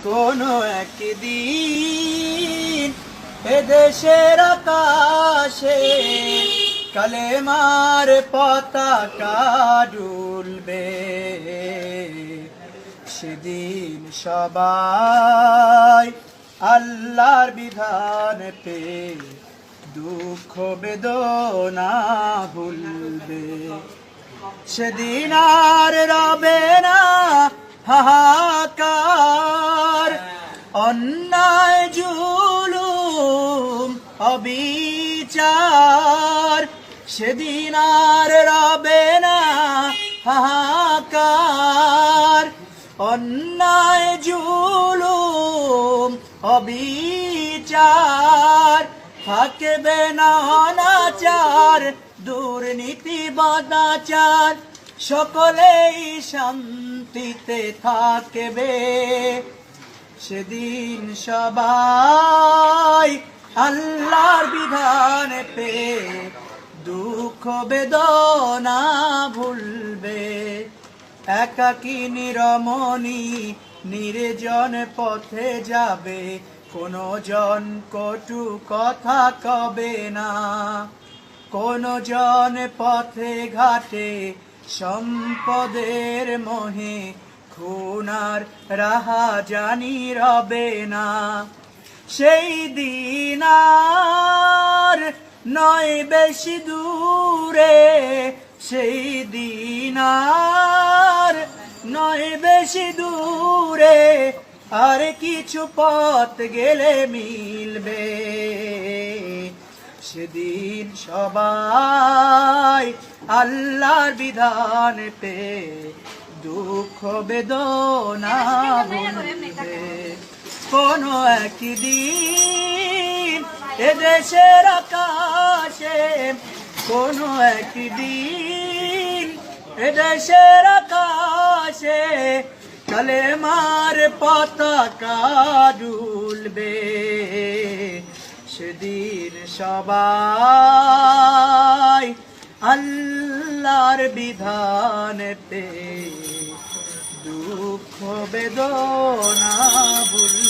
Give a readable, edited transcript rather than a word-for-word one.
কোনো একদিন এদেশের আকাশে কালেমার পতাকা দুলবে। সেদিন সবাই আল্লাহর বিধান পেয়ে দুঃখ বেদনা ভুলবে। সেদিন আর রবে না হাহাকার, অন্যায় জুলুম অবিচার। সেদিন আর রবে না হাহাকার, অন্যায় জুলুম অবিচার। থাকবে না অনাচার, দুর্নীতি বদাচার, সকলেই শান্তিতে থাকবে। সেদিন সবাই আল্লাহর বিধান পেয়ে দুঃখ বেদনা ভুলবে। একাকিনী রমণী নির্জন পথে যাবে, কোনো জন কটু কথা কবে না। কোনো জন পথে ঘাটে সম্পদের মোহে খুনার রাহা জানি রবে না। সেই দিন আর নয় বেশি দূরে, সেই দিন আর নয় বেশি দূরে, আর কিছু পথ গেলে মিলবে। সেদিন সবাই আল্লাহর বিধান পেয়ে দুঃখ বেদনা ভুলবে। কোনো একদিন এদেশের আকাশে, কোনো একদিন এদেশের আকাশে কালেমার পতাকা দুলবে। সেদিন সবাই আল্লাহর বিধান পেয়ে দুঃখ বেদনা ভুলবে।